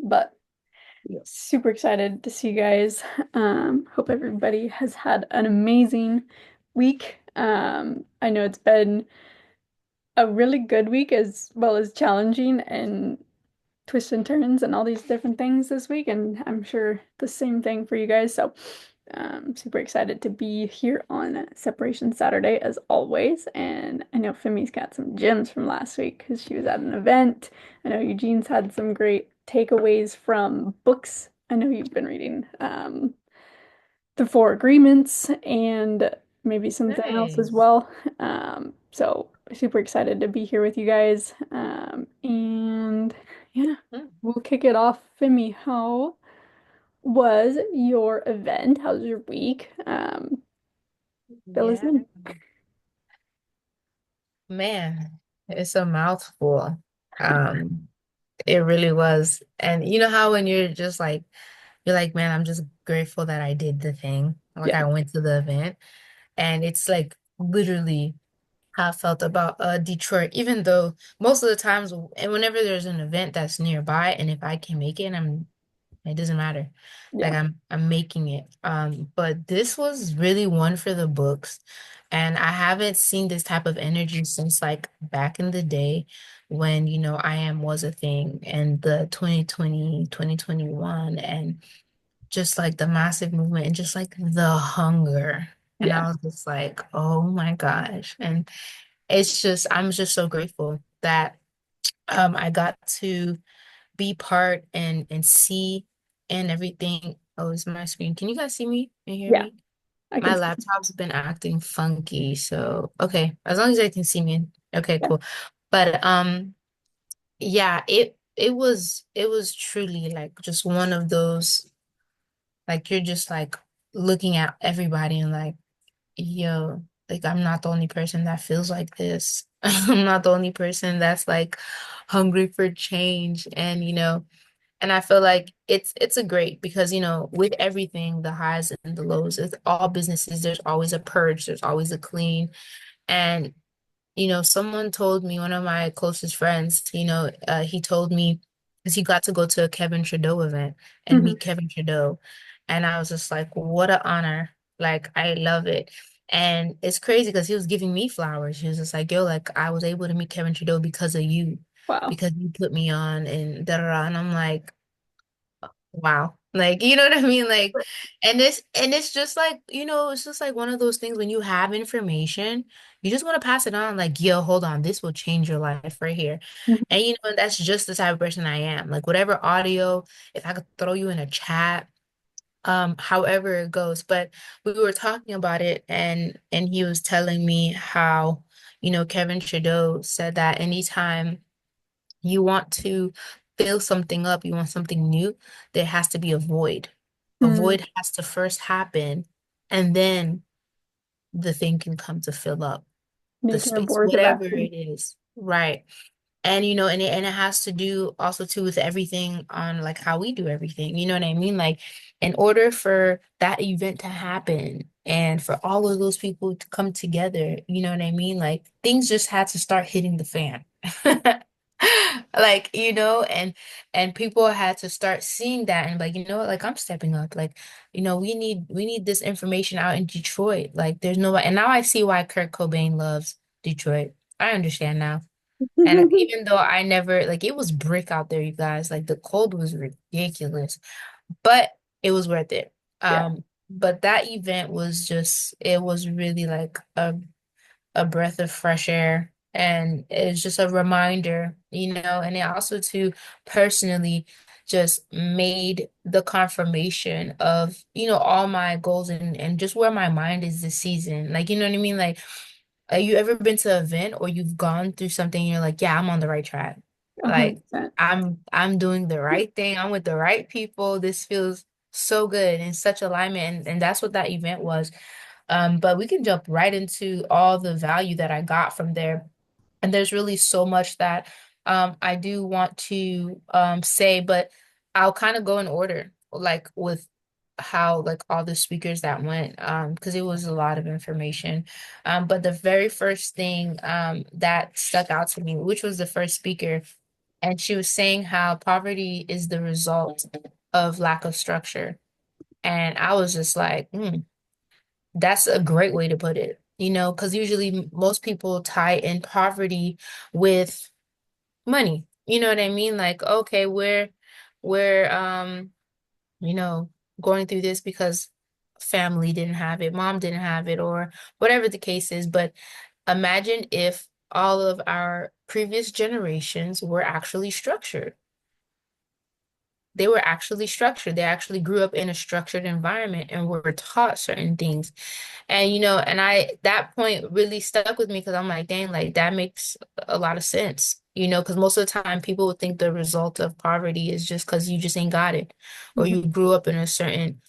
But super excited to see you guys. Hope everybody has had an amazing week. I know it's been a really good week as well as challenging and twists and turns and all these different things this week, and I'm sure the same thing for you guys. So, super excited to be here on Separation Saturday as always. And I know Phemmy's got some gems from last week because she was at an event. I know Eugene's had some great takeaways from books. I know you've been reading The Four Agreements and maybe something else as Nice. well. So super excited to be here with you guys. And yeah, Mm. we'll kick it off. Femi, how was your event? How was your week? Fill us Yeah, in. man, it's a mouthful. Um, it really was. And you know how when you're like, man, I'm just grateful that I did the thing. Like Yeah. I went to the event, and it's like literally how I felt about Detroit, even though most of the times and whenever there's an event that's nearby and if I can make it, it doesn't matter. Like Yeah. I'm making it. But this was really one for the books. And I haven't seen this type of energy since like back in the day when, I am was a thing and the 2020, 2021, and just like the massive movement and just like the hunger. And Yeah. I was just like, oh my gosh. And I'm just so grateful that I got to be part and see and everything. Oh, is my screen. Can you guys see me and hear Yeah. me? I My can see. laptop's been acting funky, so okay. As long as I can see me. Okay, Yeah. cool. But yeah, it was truly like just one of those like you're just like looking at everybody and like, yo, like I'm not the only person that feels like this. I'm not the only person that's like hungry for change and and I feel like it's a great because with everything, the highs and the lows, it's all businesses, there's always a purge, there's always a clean. And someone told me, one of my closest friends, he told me because he got to go to a Kevin Trudeau event and Hmm. meet Kevin Trudeau. And I was just like, what an honor. Like, I love it. And it's crazy because he was giving me flowers. He was just like, yo, like, I was able to meet Kevin Trudeau because of you, Wow. because you put me on and da da da. And I'm like, wow. Like, you know what I mean? Like, and it's just like, it's just like one of those things when you have information, you just want to pass it on, like, yo, hold on, this will change your life right here. Mhm. And that's just the type of person I am. Like whatever audio, if I could throw you in a chat, however it goes. But we were talking about it and he was telling me how, Kevin Trudeau said that anytime you want to fill something up, you want something new, there has to be a void. A Mm. void has to first happen, and then the thing can come to fill up the Nature space, abhors of whatever action. it is. Right. And and it has to do also too with everything on like how we do everything. You know what I mean? Like in order for that event to happen and for all of those people to come together, you know what I mean? Like things just had to start hitting the fan. Like, and people had to start seeing that and like, you know what, like I'm stepping up. Like, we need this information out in Detroit. Like there's nobody, and now I see why Kurt Cobain loves Detroit. I understand now. And even though I never, like, it was brick out there, you guys, like the cold was ridiculous, but it was worth it. Yeah. But that event was just, it was really like a breath of fresh air. And it's just a reminder, and it also too personally just made the confirmation of, all my goals and just where my mind is this season. Like, you know what I mean? Like, you ever been to an event or you've gone through something and you're like, yeah, I'm on the right track. Like 100%. I'm doing the right thing. I'm with the right people. This feels so good and such alignment. And that's what that event was. But we can jump right into all the value that I got from there. And there's really so much that I do want to say, but I'll kind of go in order, like with how like all the speakers that went, because it was a lot of information. But the very first thing that stuck out to me, which was the first speaker, And she was saying how poverty is the result of lack of structure. And I was just like, that's a great way to put it, because usually most people tie in poverty with money. You know what I mean? Like, okay, we're you know, going through this because family didn't have it, mom didn't have it, or whatever the case is. But imagine if all of our previous generations were actually structured. They were actually structured. They actually grew up in a structured environment and were taught certain things. And that point really stuck with me because I'm like, dang, like that makes a lot of sense. Because most of the time people would think the result of poverty is just because you just ain't got it, or Mhm. you grew up in a certain,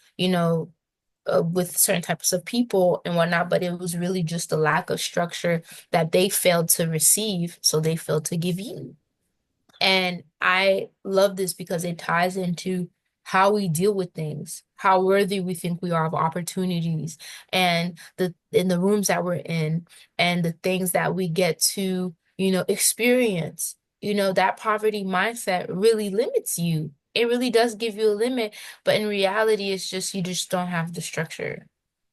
with certain types of people and whatnot, but it was really just a lack of structure that they failed to receive, so they failed to give you. And I love this because it ties into how we deal with things, how worthy we think we are of opportunities, and the in the rooms that we're in, and the things that we get to, experience. That poverty mindset really limits you. It really does give you a limit, but in reality, it's just you just don't have the structure.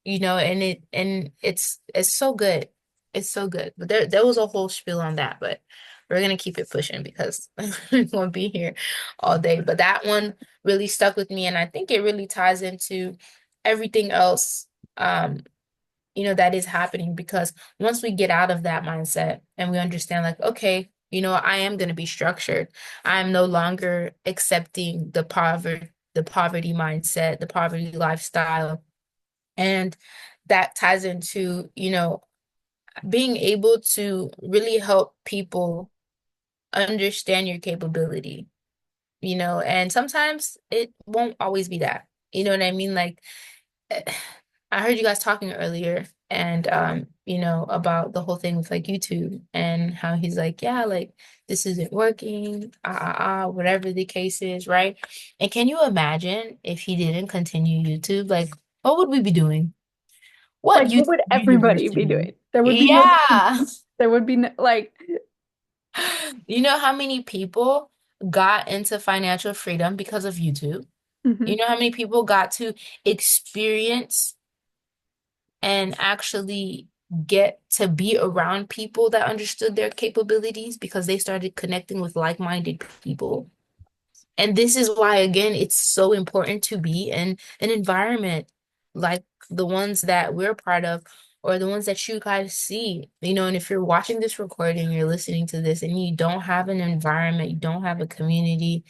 And it's so good. It's so good. But there was a whole spiel on that, but we're gonna keep it pushing because we won't be here all day. But that one really stuck with me, and I think it really ties into everything else, um, that is happening because once we get out of that mindset and we understand, like, okay, I am gonna be structured. I'm no longer accepting the poverty mindset, the poverty lifestyle, and that ties into, being able to really help people understand your capability, and sometimes it won't always be that. You know what I mean? Like, eh, I heard you guys talking earlier and about the whole thing with like YouTube and how he's like, yeah, like this isn't working, whatever the case is, right? And can you imagine if he didn't continue YouTube? Like, what would we be doing? What Like, what YouTube would everybody be university? doing? There would be no, Yeah. there would be no, like, You know how many people got into financial freedom because of YouTube? You mhm. know how many people got to experience and actually get to be around people that understood their capabilities because they started connecting with like-minded people? And this is why, again, it's so important to be in an environment like the ones that we're part of or the ones that you guys see. And if you're watching this recording, you're listening to this, and you don't have an environment, you don't have a community,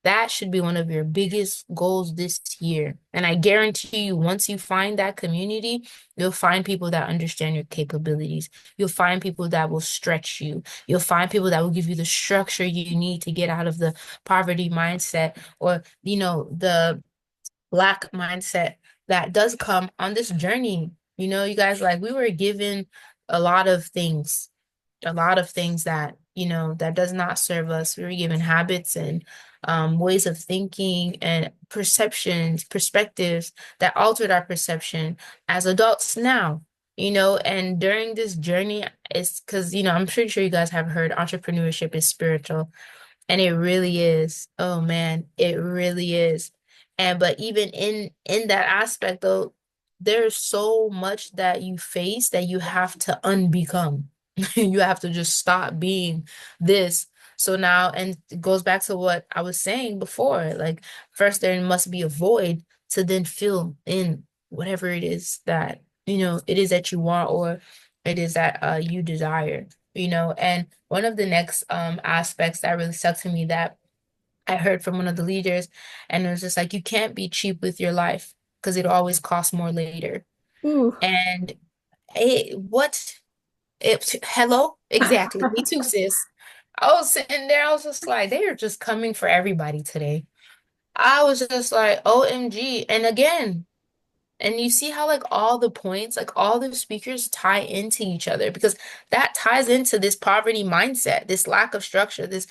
that should be one of your biggest goals this year. And I guarantee you, once you find that community, you'll find people that understand your capabilities. You'll find people that will stretch you. You'll find people that will give you the structure you need to get out of the poverty mindset or, the lack mindset that does come on this journey. You guys, like, we were given a lot of things, that that does not serve us. We were given habits and ways of thinking and perspectives that altered our perception as adults now. And during this journey, it's because I'm pretty sure you guys have heard entrepreneurship is spiritual, and it really is. Oh man, it really is. And but even in that aspect though, there's so much that you face that you have to unbecome. You have to just stop being this. So now, and it goes back to what I was saying before, like first there must be a void to then fill in whatever it is that, it is that you want or it is that you desire. And one of the next aspects that really stuck to me that I heard from one of the leaders, and it was just like, you can't be cheap with your life because it always costs more later. Ooh. And what? Hello? Exactly. Me too, sis. I was sitting there, I was just like, they are just coming for everybody today. I was just like, OMG. And again, and you see how like all the points, like all the speakers tie into each other because that ties into this poverty mindset, this lack of structure, this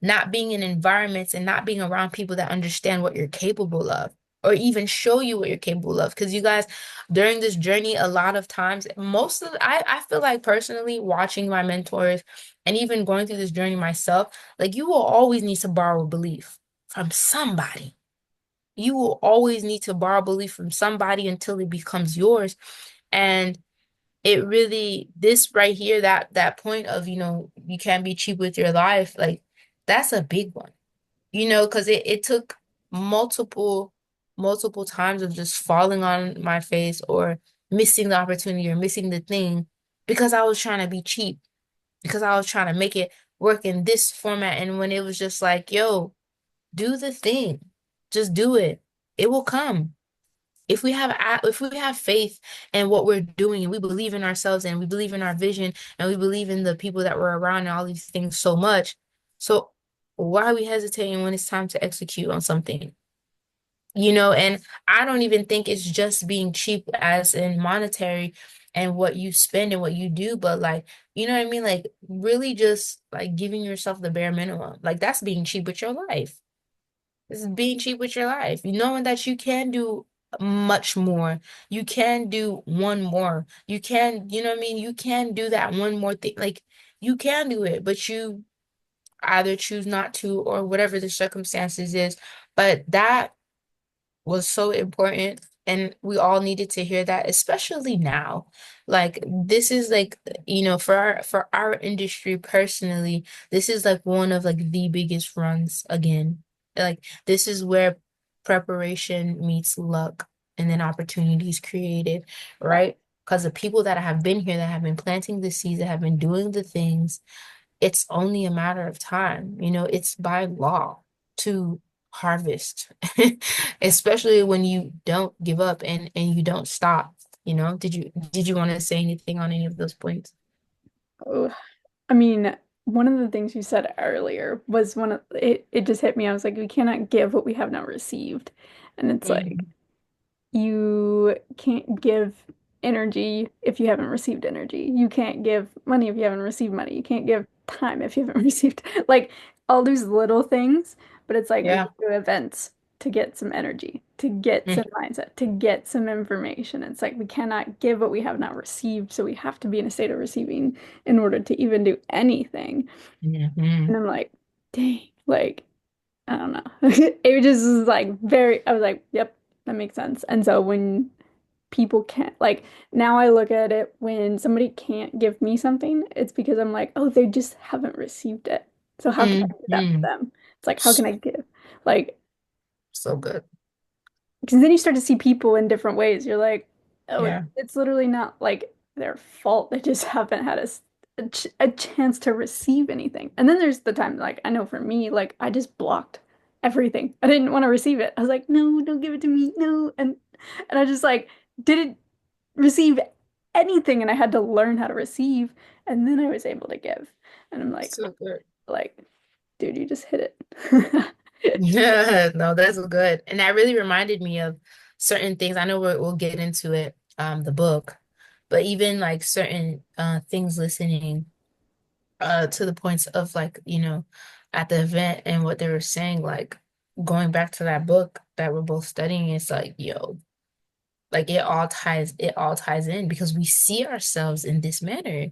not being in environments and not being around people that understand what you're capable of or even show you what you're capable of. Because you guys, during this journey, a lot of times, I feel like personally watching my mentors and even going through this journey myself, like you will always need to borrow belief from somebody. You will always need to borrow belief from somebody until it becomes yours. And it really, this right here, that point of, you can't be cheap with your life, like that's a big one, because it took multiple, multiple times of just falling on my face or missing the opportunity or missing the thing because I was trying to be cheap, because I was trying to make it work in this format. And when it was just like, yo, do the thing, just do it. It will come. If we have faith in what we're doing and we believe in ourselves and we believe in our vision and we believe in the people that we're around and all these things so much, so why are we hesitating when it's time to execute on something? And I don't even think it's just being cheap as in monetary and what you spend and what you do, but like, you know what I mean? Like really just like giving yourself the bare minimum. Like that's being cheap with your life. This is being cheap with your life. You knowing that you can do much more. You can do one more. You can, you know what I mean? You can do that one more thing. Like you can do it, but you either choose not to or whatever the circumstances is. But that was so important. And we all needed to hear that, especially now. Like this is like, for our industry personally, this is like one of like the biggest runs again. Like this is where preparation meets luck and then opportunities created, right? Because the people that have been here, that have been planting the seeds, that have been doing the things, it's only a matter of time. It's by law to harvest, especially when you don't give up and you don't stop. Did you want to say anything on any of those points? Oh, I mean, one of the things you said earlier was it just hit me. I was like, we cannot give what we have not received. And it's like, Mm, you can't give energy if you haven't received energy. You can't give money if you haven't received money. You can't give time if you haven't received like all these little things. But it's like we yeah. go to events to get some energy, to get Mm, some mindset, to get some information. It's like we cannot give what we have not received. So we have to be in a state of receiving in order to even do anything. And mhm, I'm like, dang, like I don't know. It just was like I was like, yep, that makes sense. And so when people can't, like, now I look at it when somebody can't give me something, it's because I'm like, oh, they just haven't received it. So how can I do that for mhm. them? It's like, how can I give? Like, So good. because then you start to see people in different ways. You're like, oh, Yeah. it's literally not like their fault. They just haven't had a chance to receive anything. And then there's the time, like, I know for me, like, I just blocked everything. I didn't want to receive it. I was like, no, don't give it to me. No. And I just like didn't receive anything. And I had to learn how to receive. And then I was able to give. And I'm So good. like, dude, you just hit it. Yeah, no, that's good. And that really reminded me of certain things. I know we'll get into it, the book, but even like certain things listening to the points of like, at the event and what they were saying, like going back to that book that we're both studying, it's like, yo, like it all ties in because we see ourselves in this manner.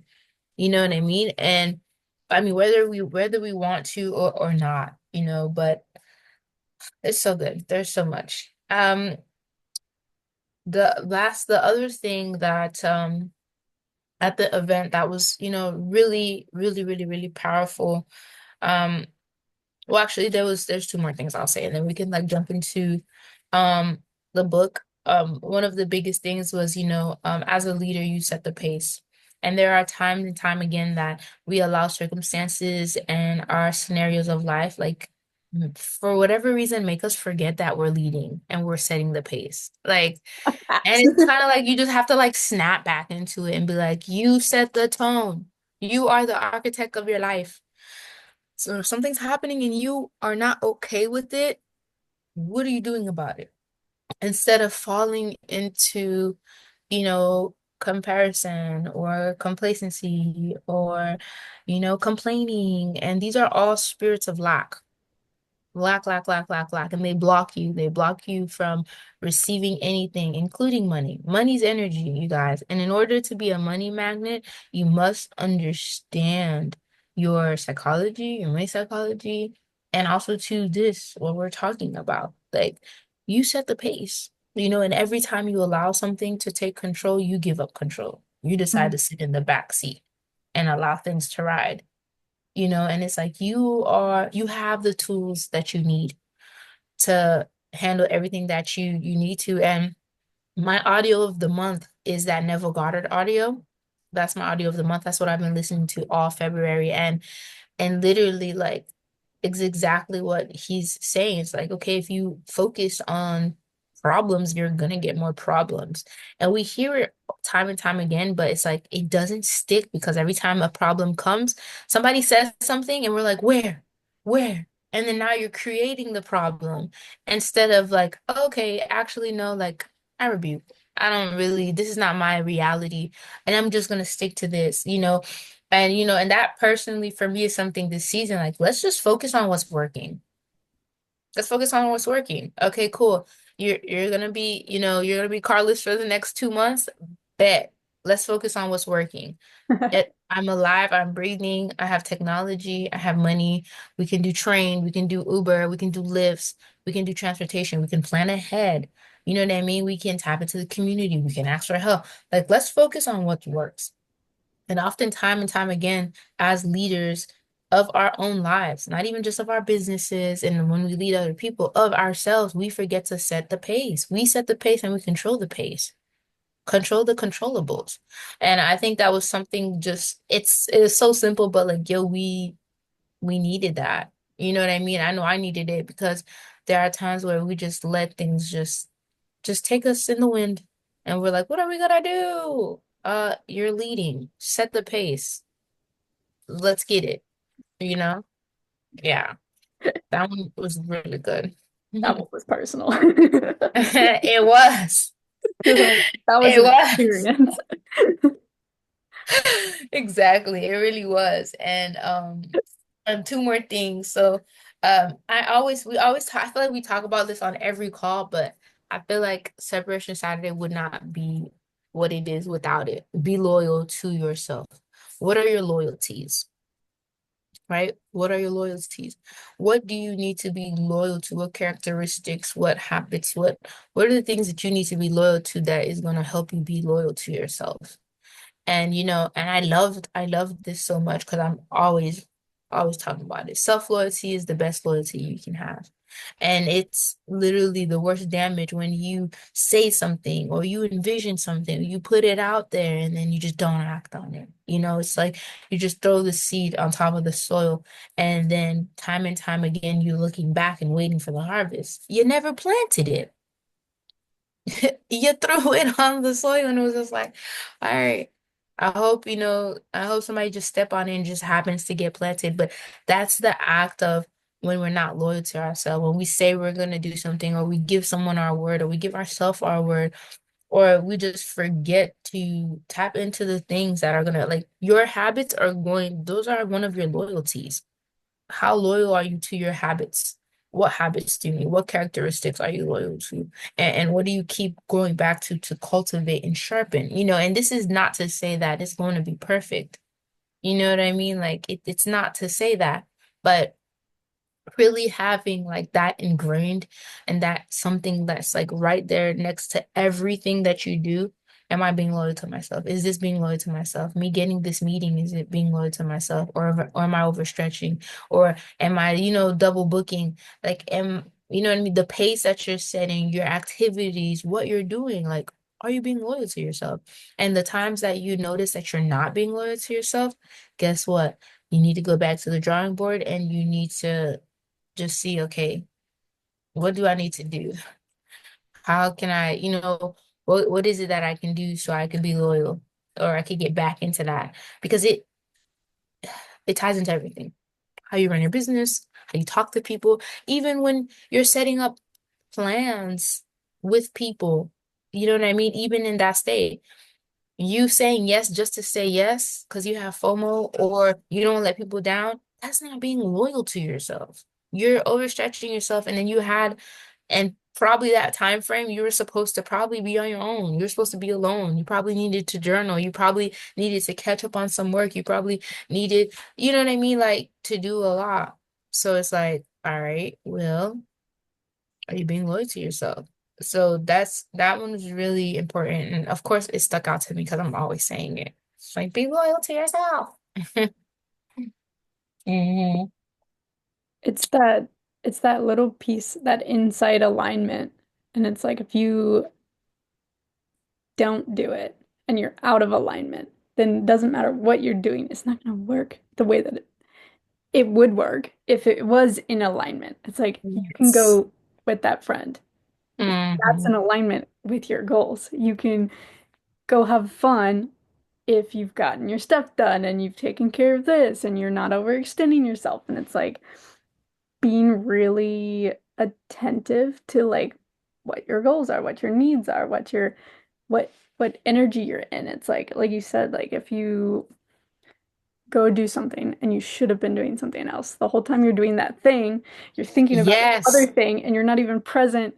You know what I mean? And I mean whether we want to or not, but it's so good. There's so much. The other thing that at the event that was, really, really, really, really powerful. Um, well, actually, there's two more things I'll say, and then we can like jump into um the book. One of the biggest things was, as a leader, you set the pace. And there are times and time again that we allow circumstances and our scenarios of life, like for whatever reason, make us forget that we're leading and we're setting the pace. Like, and Facts. it's kind of like you just have to like snap back into it and be like, you set the tone. You are the architect of your life. So if something's happening and you are not okay with it, what are you doing about it? Instead of falling into, comparison or complacency or, complaining. And these are all spirits of lack. lack, and they block you. They block you from receiving anything, including money. Money's energy, you guys. And in order to be a money magnet, you must understand your psychology, your money psychology, and also to this, what we're talking about. Like, you set the pace, and every time you allow something to take control, you give up control. You decide Mhm. to sit in the back seat and allow things to ride. And it's like you have the tools that you need to handle everything that you need to. And my audio of the month is that Neville Goddard audio. That's my audio of the month. That's what I've been listening to all February. And literally, like, it's exactly what he's saying. It's like, okay, if you focus on problems, you're gonna get more problems. And we hear it time and time again, but it's like it doesn't stick because every time a problem comes, somebody says something and we're like, where? Where? And then now you're creating the problem instead of like, okay, actually, no, like, I rebuke. I don't really, this is not my reality, and I'm just gonna stick to this. And that personally for me is something this season, like, let's just focus on what's working. Let's focus on what's working. Okay, cool. You're gonna be carless for the next 2 months. Bet. Let's focus on what's working. I'm alive, I'm breathing, I have technology, I have money. We can do train, we can do Uber, we can do lifts, we can do transportation, we can plan ahead. You know what I mean? We can tap into the community, we can ask for help. Like, let's focus on what works. And often, time and time again, as leaders of our own lives, not even just of our businesses, and when we lead other people, of ourselves, we forget to set the pace. We set the pace and we control the pace, control the controllables. And I think that was something just, it's so simple, but like, yo, we needed that. You know what I mean? I know I needed it because there are times where we just let things just take us in the wind and we're like, what are we gonna do? You're leading. Set the pace. Let's get it, you know? Yeah. That one was really good. That one was personal. It was. That was It an was. experience. Exactly. It really was. And two more things. So we always talk, I feel like we talk about this on every call, but I feel like Separation Saturday would not be what it is without it. Be loyal to yourself. What are your loyalties? Right? What are your loyalties? What do you need to be loyal to? What characteristics, what habits, what are the things that you need to be loyal to that is going to help you be loyal to yourself? And I loved this so much because I'm always talking about it. Self-loyalty is the best loyalty you can have. And it's literally the worst damage when you say something or you envision something, you put it out there and then you just don't act on it. It's like you just throw the seed on top of the soil and then time and time again you're looking back and waiting for the harvest. You never planted it. You threw it on the soil and it was just like, all right. I hope somebody just step on it and just happens to get planted. But that's the act of when we're not loyal to ourselves, when we say we're gonna do something, or we give someone our word, or we give ourselves our word, or we just forget to tap into the things that are gonna, like, your habits those are one of your loyalties. How loyal are you to your habits? What habits do you need? What characteristics are you loyal to? And what do you keep going back to cultivate and sharpen? And this is not to say that it's going to be perfect. You know what I mean? Like, it's not to say that, but really having like that ingrained and that something that's like right there next to everything that you do. Am I being loyal to myself? Is this being loyal to myself? Me getting this meeting, is it being loyal to myself? Or am I overstretching? Or am I, double booking? Like, you know what I mean? The pace that you're setting, your activities, what you're doing, like, are you being loyal to yourself? And the times that you notice that you're not being loyal to yourself, guess what? You need to go back to the drawing board and you need to just see, okay, what do I need to do? How can I, what is it that I can do so I can be loyal or I could get back into that? Because it ties into everything. How you run your business, how you talk to people, even when you're setting up plans with people, you know what I mean? Even in that state, you saying yes just to say yes because you have FOMO or you don't let people down, that's not being loyal to yourself. you're overstretching yourself, and then you had, and probably that time frame you were supposed to probably be on your own. You're supposed to be alone. You probably needed to journal. You probably needed to catch up on some work. You probably needed, you know what I mean, like to do a lot. So it's like, all right, well, are you being loyal to yourself? So that one was really important. And of course, it stuck out to me because I'm always saying it. It's like, be loyal to yourself. Hmm. It's that it's that little piece, that inside alignment. And it's like if you don't do it and you're out of alignment, then it doesn't matter what you're doing, it's not going to work the way that it would work if it was in alignment. It's like you can Yes. go with that friend. That's Hmm. in alignment with your goals. You can go have fun if you've gotten your stuff done and you've taken care of this and you're not overextending yourself. And it's like being really attentive to like what your goals are, what your needs are, what what energy you're in. It's like you said, like if you go do something and you should have been doing something else. The whole time you're doing that thing, you're thinking about the other Yes. thing and you're not even present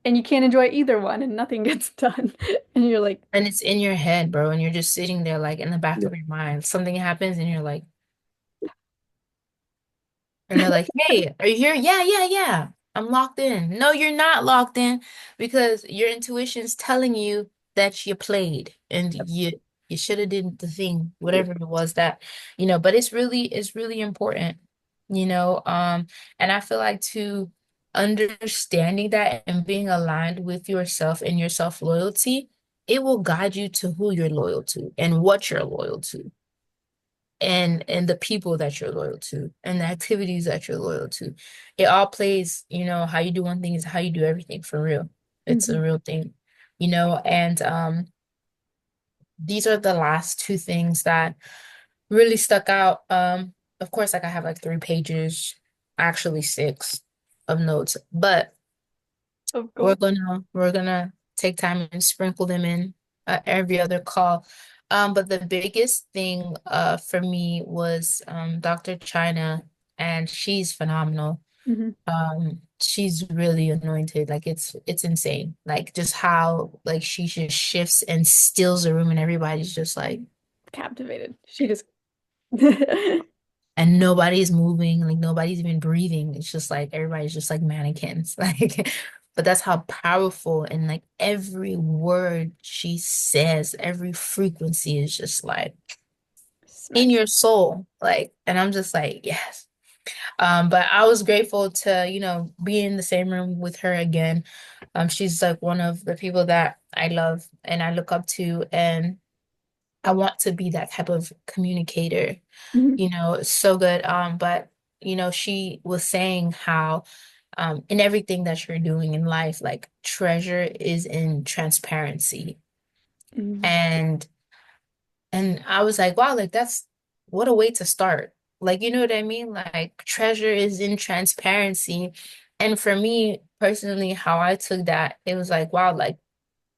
and you can't enjoy either one and nothing gets done. And you're like, And it's in your head, bro, and you're just sitting there like in the back yeah. of your mind. Something happens and you're like, and they're like, "Hey, are you here?" "Yeah, yeah, yeah. I'm locked in." No, you're not locked in because your intuition's telling you that you played and you should have did the thing, whatever it was that, but it's really important, you know. And I feel like too understanding that and being aligned with yourself and your self-loyalty, it will guide you to who you're loyal to and what you're loyal to and the people that you're loyal to and the activities that you're loyal to. It all plays, how you do one thing is how you do everything for real. It's a Mhm. real thing, and these are the last two things that really stuck out. Of course, like I have like 3 pages, actually six of notes, but Of we're course. gonna take time and sprinkle them in every other call. But the biggest thing for me was Dr. China, and she's phenomenal. Hmm. She's really anointed. Like it's insane. Like just how like she just shifts and steals the room, and everybody's just like, Captivated. She just and nobody's moving, like nobody's even breathing. It's just like everybody's just like mannequins. Like, but that's how powerful and like every word she says, every frequency is just like in smacks. your soul. Like, and I'm just like, yes. But I was grateful to, be in the same room with her again. She's like one of the people that I love and I look up to, and I want to be that type of communicator. Mhm. It's so good. But she was saying how in everything that you're doing in life, like treasure is in transparency. Mhm. And I was like, wow, like that's what a way to start. Like, you know what I mean? Like treasure is in transparency. And for me personally, how I took that, it was like, wow, like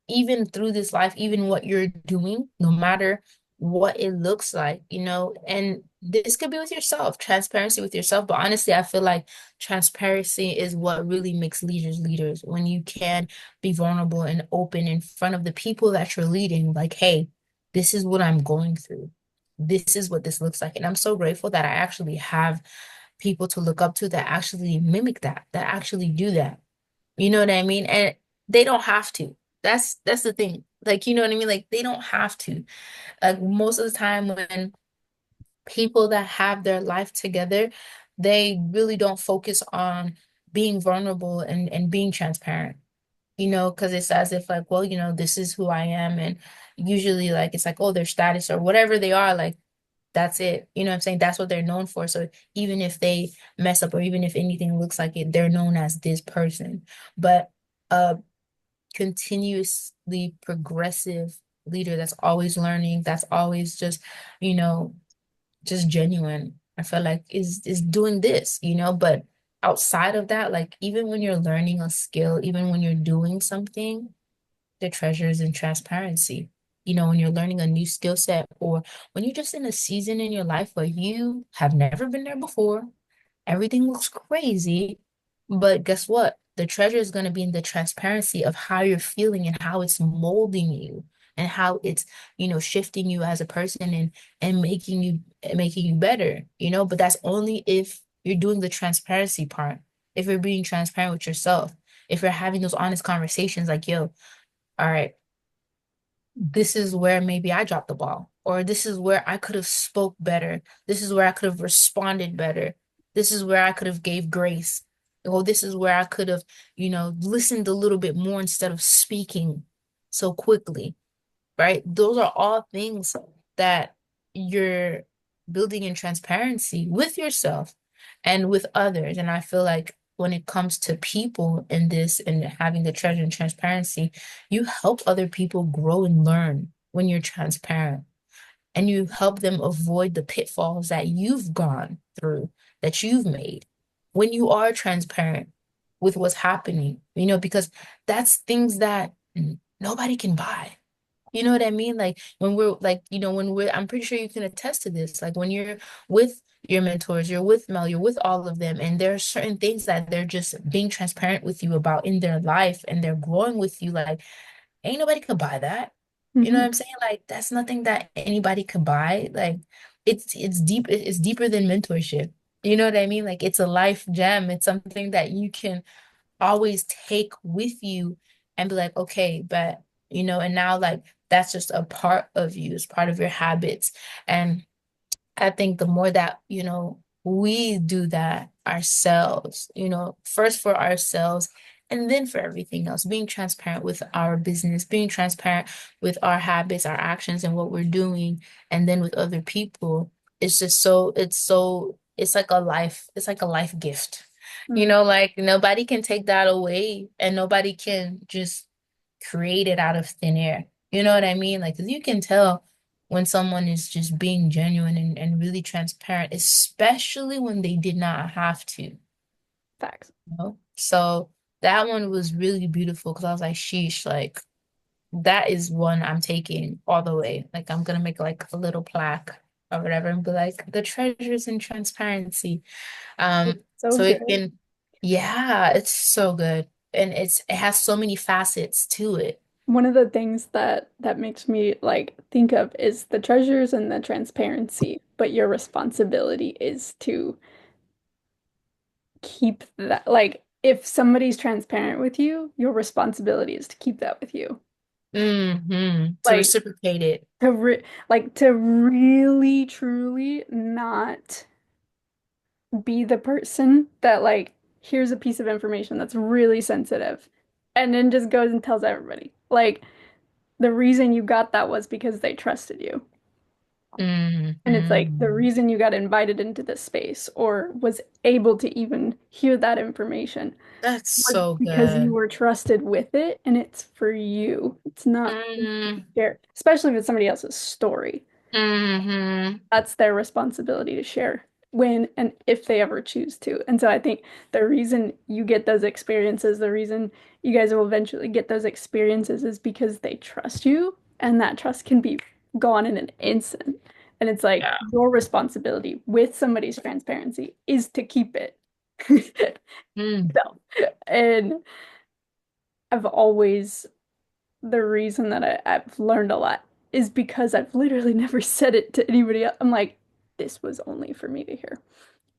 even through this life, even what you're doing, no matter what it looks like, and this could be with yourself, transparency with yourself. But honestly, I feel like transparency is what really makes leaders leaders when you can be vulnerable and open in front of the people that you're leading. Like, hey, this is what I'm going through. This is what this looks like. And I'm so grateful that I actually have people to look up to that actually mimic that actually do that. You know what I mean? And they don't have to. That's the thing. Like, you know what I mean? Like they don't have to. Like most of the time when people that have their life together, they really don't focus on being vulnerable and being transparent. Because it's as if like, well, this is who I am. And usually like it's like, oh, their status or whatever they are, like that's it. You know what I'm saying? That's what they're known for. So even if they mess up or even if anything looks like it, they're known as this person. But a continuously progressive leader that's always learning, that's always you know, just genuine, I feel like is doing this, but outside of that, like even when you're learning a skill, even when you're doing something, the treasures in transparency. When you're learning a new skill set or when you're just in a season in your life where you have never been there before, Everything looks crazy, but guess what? The treasure is going to be in the transparency of how you're feeling and how it's molding you and how it's, shifting you as a person and making you better, but that's only if you're doing the transparency part. If you're being transparent with yourself, if you're having those honest conversations like, yo, all right, this is where maybe I dropped the ball, or this is where I could have spoke better. This is where I could have responded better. This is where I could have gave grace. Or this is where I could have, listened a little bit more instead of speaking so quickly, right? Those are all things that you're building in transparency with yourself and with others. And I feel like when it comes to people in this and having the treasure and transparency, you help other people grow and learn when you're transparent and you help them avoid the pitfalls that you've gone through, that you've made when you are transparent with what's happening, because that's things that nobody can buy. You know what I mean? Like when we're like, I'm pretty sure you can attest to this. Like when you're with your mentors, you're with Mel, you're with all of them, and there are certain things that they're just being transparent with you about in their life and they're growing with you. Like, ain't nobody could buy that. You know what Hmm. I'm saying? Like that's nothing that anybody could buy. Like it's deep, it's deeper than mentorship. You know what I mean? Like it's a life gem. It's something that you can always take with you and be like, okay, but and now like that's just a part of you, it's part of your habits. And I think the more that, we do that ourselves, first for ourselves and then for everything else, being transparent with our business, being transparent with our habits, our actions, and what we're doing, and then with other people, it's just it's like a life gift. Like nobody can take that away and nobody can just create it out of thin air. You know what I mean? Like, 'cause you can tell when someone is just being genuine and really transparent, especially when they did not have to, Facts. So that one was really beautiful because I was like, sheesh, like that is one I'm taking all the way. Like I'm gonna make like a little plaque or whatever and be like, the treasures in transparency. It's Um, so so it good. can, yeah, it's so good. And it has so many facets to it. One of the things that makes me like think of is the treasures and the transparency, but your responsibility is to keep that, like if somebody's transparent with you, your responsibility is to keep that with you. To Like reciprocate it. to really truly not be the person that like here's a piece of information that's really sensitive and then just goes and tells everybody. Like the reason you got that was because they trusted you. And it's like the Hmm. reason you got invited into this space or was able to even hear that information That's was so because you good. were trusted with it and it's for you. It's not Mm-hmm. fair, especially if it's somebody else's story. Mm-hmm. That's their responsibility to share when and if they ever choose to. And so I think the reason you get those experiences, the reason you guys will eventually get those experiences is because they trust you, and that trust can be gone in an instant. And it's like Yeah. your responsibility with somebody's transparency is to keep it. Mm. So, and I've always, the reason that I've learned a lot is because I've literally never said it to anybody else. I'm like, this was only for me to hear.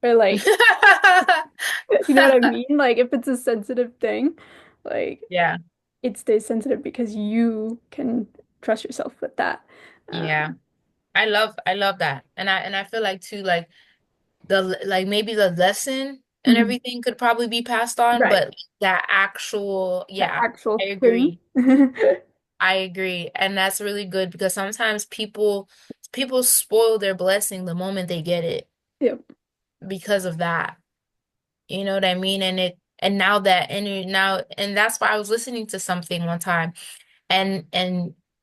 Or like, you know what I mean? Like if it's a sensitive thing, like Yeah. it stays sensitive because you can trust yourself with that. Yeah. Um, I love that. And I feel like too, like like maybe the lesson and mhm. everything could probably be passed on, Right. but that actual, The yeah, I actual thing. agree. I agree. And that's really good because sometimes people spoil their blessing the moment they get it Yep. because of that. You know what I mean? And now that and that's why I was listening to something one time and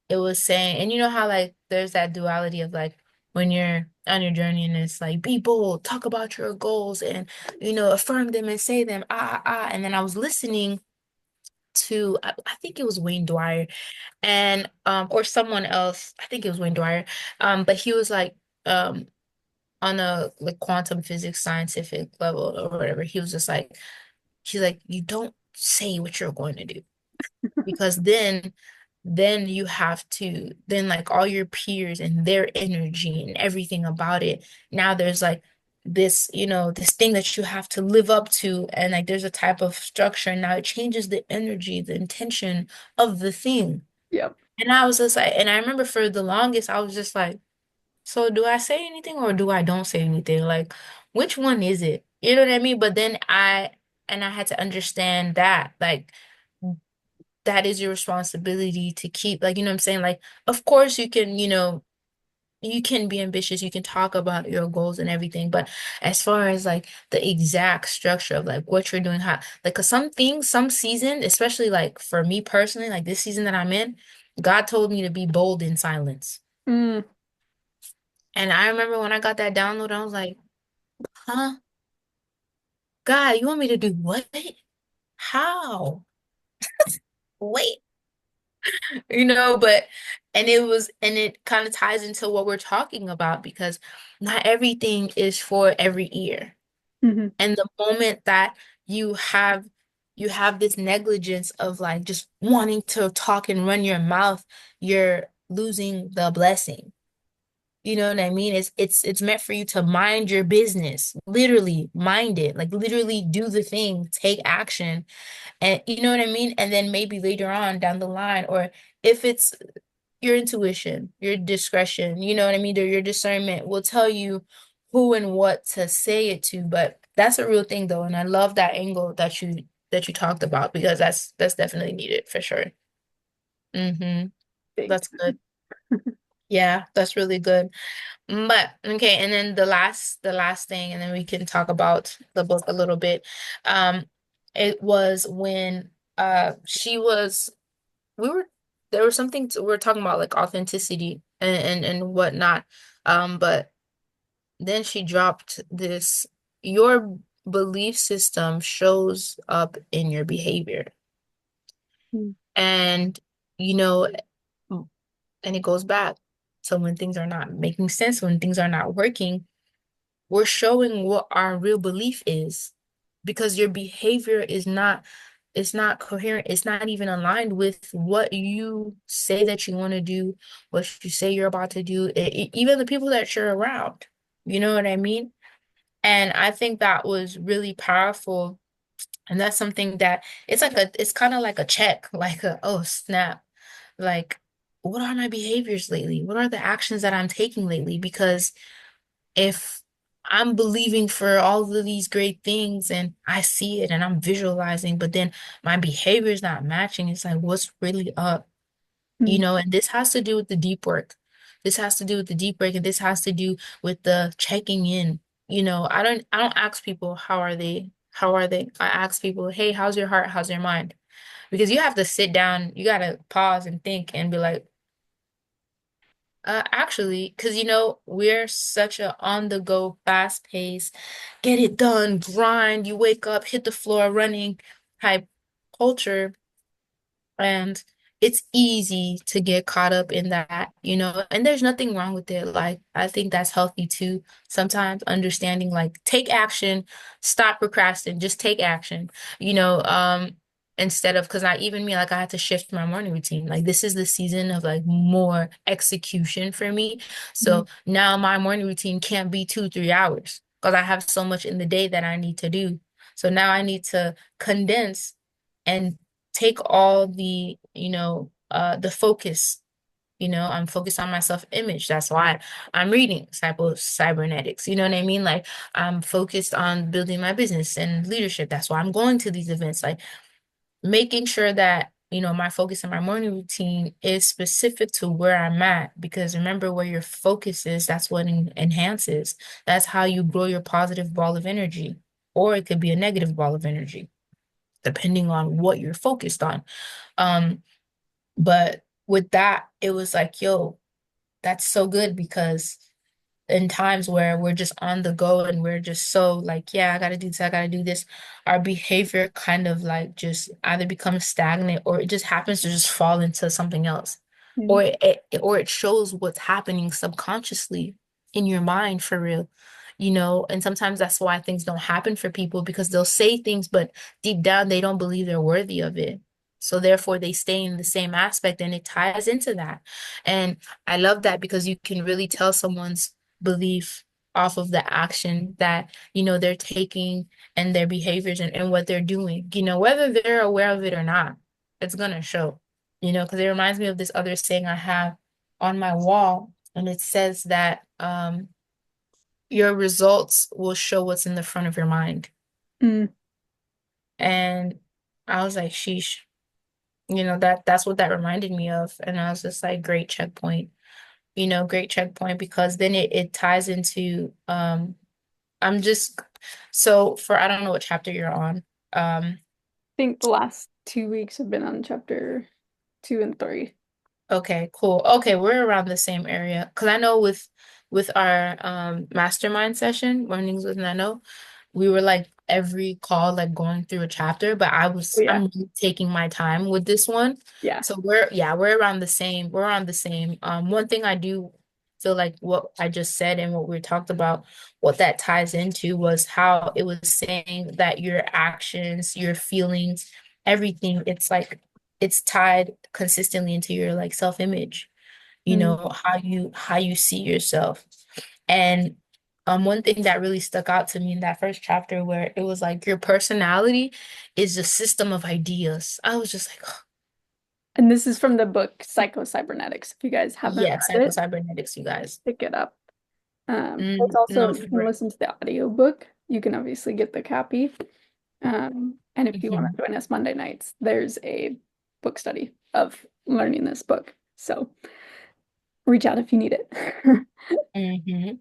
it was saying, and you know how like there's that duality of like when you're on your journey and it's like be bold, talk about your goals and affirm them and say them, and then I was listening to I think it was Wayne Dwyer and or someone else, I think it was Wayne Dwyer, but he was like um on a like quantum physics scientific level or whatever. He was just like, she's like, you don't say what you're going to do because then you have to then like all your peers and their energy and everything about it. Now there's like this, this thing that you have to live up to, and like there's a type of structure. Now it changes the energy, the intention of the thing. Yep. And I was just like, and I remember for the longest, I was just like, so do I say anything or do I don't say anything? Like, which one is it? You know what I mean? But then I had to understand that, like, that is your responsibility to keep, like, you know what I'm saying? Like, of course you can, you can be ambitious, you can talk about your goals and everything, but as far as like the exact structure of like what you're doing, how, like, 'cause some things, some season, especially like for me personally, like this season that I'm in, God told me to be bold in silence. Mm. And I remember when I got that download, I was like, huh? God, you want me to do what? How? Wait, but and it kind of ties into what we're talking about because not everything is for every ear. Hmm. And the moment that you have you have this negligence of like just wanting to talk and run your mouth, you're losing the blessing. You know what I mean? It's meant for you to mind your business, literally mind it, like literally do the thing, take action, and you know what I mean? And then maybe later on down the line, or if it's your intuition, your discretion, you know what I mean, or your discernment will tell you who and what to say it to. But that's a real thing though, and I love that angle that you talked about because that's definitely needed for sure. Mm-hmm. Big. That's good. Yeah, that's really good. But okay, and then the last thing, and then we can talk about the book a little bit. Um, it was when she was we were there was something we were talking about like authenticity and whatnot. But then she dropped this, your belief system shows up in your behavior. Mm. And you know, and it goes back. So when things are not making sense, when things are not working, we're showing what our real belief is because your behavior is not it's not coherent. It's not even aligned with what you say that you want to do, what you say you're about to do, even the people that you're around. You know what I mean? And I think that was really powerful. And that's something that it's kind of like a check, like oh snap, like what are my behaviors lately? What are the actions that I'm taking lately? Because if I'm believing for all of these great things and I see it and I'm visualizing, but then my behavior is not matching, it's like, what's really up? Mm. And this has to do with the deep work. This has to do with the deep work, and this has to do with the checking in. I don't ask people how are they? I ask people, hey, how's your heart? How's your mind? Because you have to sit down, you gotta pause and think and be like, actually, because we're such a on the go, fast pace, get it done, grind, you wake up, hit the floor running type culture. And it's easy to get caught up in that, and there's nothing wrong with it. Like, I think that's healthy too. Sometimes understanding, like, take action, stop procrastinating, just take action, instead of, because I even me, like, I had to shift my morning routine. Like, this is the season of like more execution for me. Mm. So now my morning routine can't be 2, 3 hours because I have so much in the day that I need to do. So now I need to condense and take all the focus. I'm focused on my self-image. That's why I'm reading Psycho-Cybernetics. You know what I mean? Like, I'm focused on building my business and leadership. That's why I'm going to these events. Like, making sure that, my focus and my morning routine is specific to where I'm at. Because remember, where your focus is, that's what enhances. That's how you grow your positive ball of energy. Or it could be a negative ball of energy, depending on what you're focused on. Um, but with that, it was like, yo, that's so good because in times where we're just on the go and we're just so like, yeah, I gotta do this, I gotta do this, our behavior kind of like just either becomes stagnant or it just happens to just fall into something else. Mm. Or it shows what's happening subconsciously. in your mind for real, you know, and sometimes that's why things don't happen for people because they'll say things, but deep down they don't believe they're worthy of it. So therefore they stay in the same aspect and it ties into that. And I love that because you can really tell someone's belief off of the action that, you know, they're taking and their behaviors and what they're doing, you know, whether they're aware of it or not, it's gonna show, you know, because it reminds me of this other saying I have on my wall, and it says that your results will show what's in the front of your mind. Mm. And I was like, sheesh, you know, that's what that reminded me of. And I was just like, great checkpoint, you know, great checkpoint because then it ties into I'm just so for I don't know what chapter you're on. Um I think the last 2 weeks have been on chapter 2 and 3. Okay, cool. Okay, we're around the same area. Because I know with our mastermind session, mornings with Nano, we were like every call like going through a chapter, but Oh yeah, I'm really taking my time with this one. yeah. So we're around the same. We're on the same. One thing I do feel like what I just said and what we talked about, what that ties into was how it was saying that your actions, your feelings, everything, it's like it's tied consistently into your like self-image, you Mm. know, how you see yourself. And one thing that really stuck out to me in that first chapter where it was like your personality is a system of ideas. I was just like, And this is from the book Psycho-Cybernetics. If you guys haven't yeah, read it, Psycho-Cybernetics, you guys. pick it up. It's also, No, you for can real. listen to the audio book. You can obviously get the copy. And if you want Hmm. to join us Monday nights, there's a book study of learning this book. So reach out if you need it. Hmm.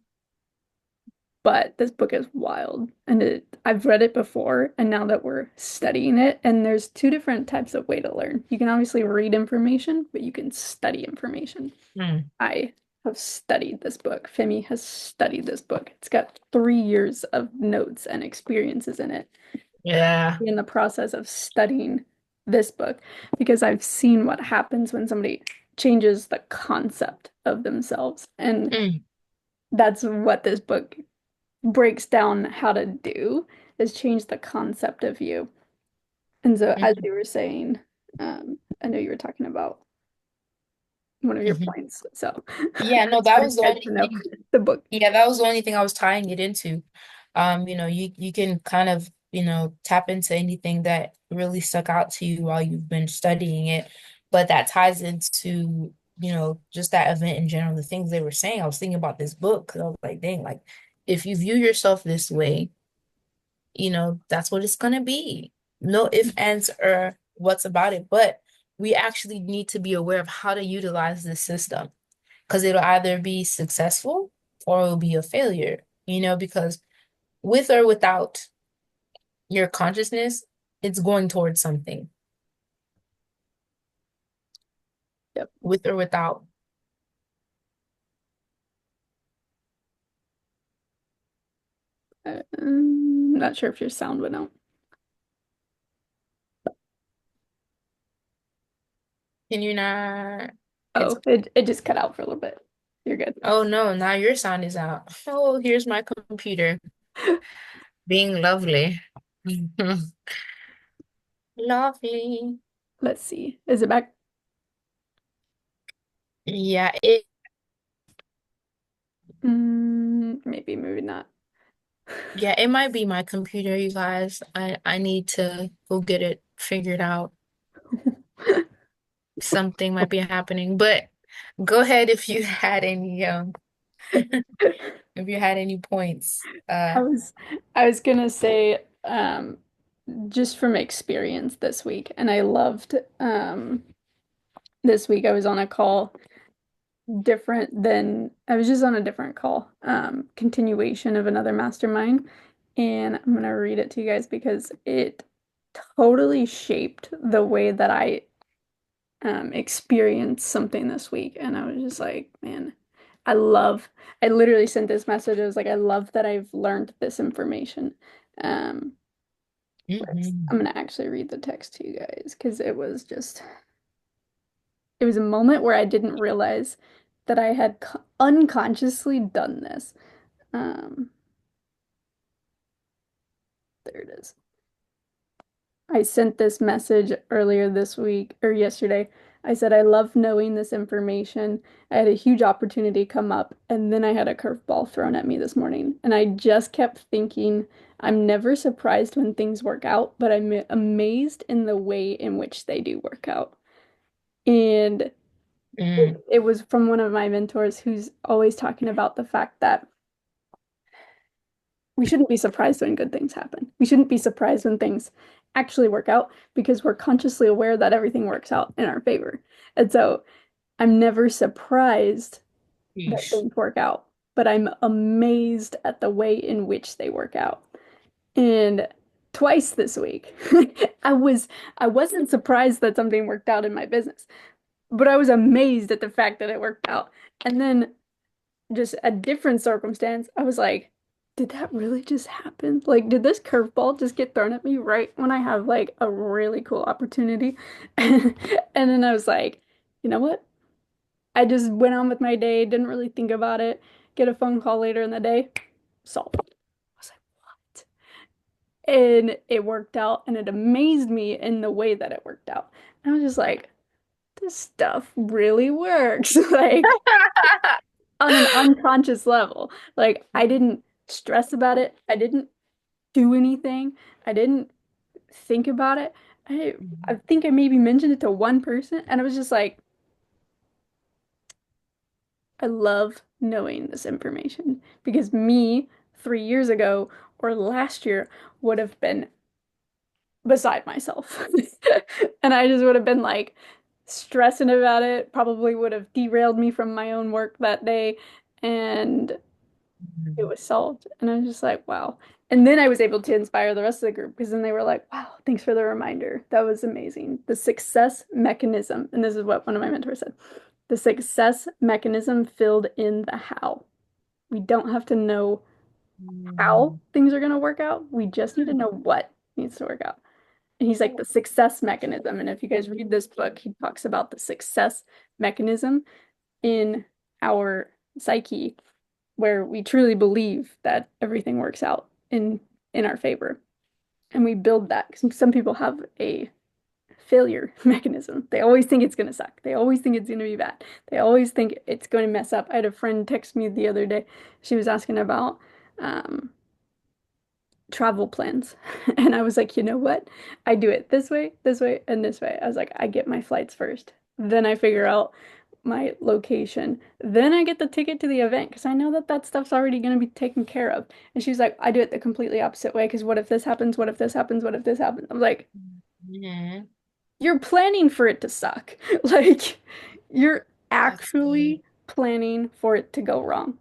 But this book is wild. And I've read it before, and now that we're studying it, and there's two different types of way to learn. You can obviously read information, but you can study information. Mm. I have studied this book. Phemy has studied this book. It's got 3 years of notes and experiences in it Yeah. in the process of studying this book because I've seen what happens when somebody changes the concept of themselves. And Mm. that's what this book breaks down how to do is change the concept of you. And so as Hmm. you were saying, I know you were talking about one of your Hmm. points. So Yeah, no, I that want was the you guys only to know thing. the book. Yeah, that was the only thing I was tying it into. You know, you can kind of, you know, tap into anything that really stuck out to you while you've been studying it, but that ties into, you know, just that event in general, the things they were saying. I was thinking about this book because I was like, dang, like if you view yourself this way, you know, that's what it's gonna be. No ifs, ands, or what's about it, but we actually need to be aware of how to utilize this system because it'll either be successful or it'll be a failure, you know, because with or without your consciousness, it's going towards something, Yep. with or without. Not sure if your sound went out. Can you not? It's, Oh, it just cut out for a little bit. You're good. oh no, now your sound is out. Oh, here's my computer being lovely. Lovely. Let's see. Is it back? Yeah, Maybe, maybe not. it might be my computer, you guys. I need to go get it figured out. Something might be happening, but go ahead if you had any if you had any points. I was I was gonna say just from experience this week, and I loved this week I was on a call different than I was just on a different call, continuation of another mastermind, and I'm gonna read it to you guys because it totally shaped the way that I experienced something this week, and I was just like, man, I love. I literally sent this message. I was like, I love that I've learned this information. Um, Hmm. I'm gonna actually read the text to you guys because it was a moment where I didn't realize that I had unconsciously done this. Um, there it is. I sent this message earlier this week or yesterday. I said, I love knowing this information. I had a huge opportunity come up, and then I had a curveball thrown at me this morning. And I just kept thinking, I'm never surprised when things work out, but I'm amazed in the way in which they do work out. And Mm, it was from one of my mentors who's always talking about the fact that we shouldn't be surprised when good things happen. We shouldn't be surprised when things actually work out because we're consciously aware that everything works out in our favor. And so I'm never surprised that Yeesh. things work out, but I'm amazed at the way in which they work out. And twice this week, I was I wasn't surprised that something worked out in my business, but I was amazed at the fact that it worked out. And then just a different circumstance, I was like, did that really just happen? Like, did this curveball just get thrown at me right when I have like a really cool opportunity? And then I was like, you know what? I just went on with my day, didn't really think about it. Get a phone call later in the day, solved. I was like, what? And it worked out, and it amazed me in the way that it worked out. And I was just like, this stuff really works. Like, on an unconscious level. Like I didn't stress about it. I didn't do anything. I didn't think about it. I think I maybe mentioned it to one person and I was just like, I love knowing this information because me 3 years ago or last year would have been beside myself. And I just would have been like stressing about it, probably would have derailed me from my own work that day. And it was solved. And I was just like, wow. And then I was able to inspire the rest of the group because then they were like, wow, thanks for the reminder. That was amazing. The success mechanism, and this is what one of my mentors said, the success mechanism filled in the how. We don't have to know how Mm. things are going to work out. We just need to know what needs to work out. And he's like the success mechanism. And if you guys read this book, he talks about the success mechanism in our psyche where we truly believe that everything works out in our favor. And we build that. Some people have a failure mechanism. They always think it's going to suck. They always think it's going to be bad. They always think it's going to mess up. I had a friend text me the other day. She was asking about um, travel plans. And I was like, you know what? I do it this way, and this way. I was like, I get my flights first. Then I figure out my location. Then I get the ticket to the event because I know that that stuff's already going to be taken care of. And she's like, I do it the completely opposite way because what if this happens? What if this happens? What if this happens? I'm like, Mhm. you're planning for it to suck. Like, you're That's deep. actually planning for it to go wrong.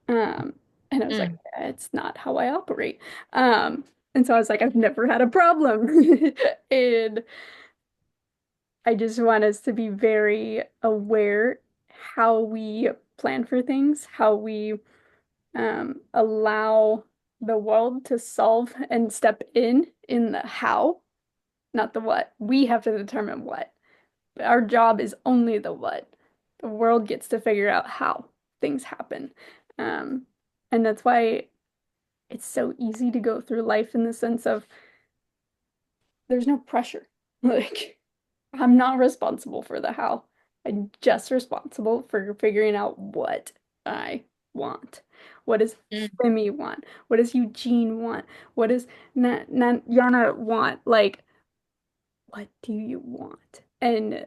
Um, and I was like, Mm, it's not how I operate. Um, and so I was like, I've never had a problem. And I just want us to be very aware how we plan for things, how we allow the world to solve and step in the how, not the what. We have to determine what. Our job is only the what. The world gets to figure out how things happen. Um, and that's why it's so easy to go through life in the sense of there's no pressure. Like, I'm not responsible for the how. I'm just responsible for figuring out what I want. What does mm, Phemy want? What does Eugene want? What does Na Yana want? Like, what do you want? And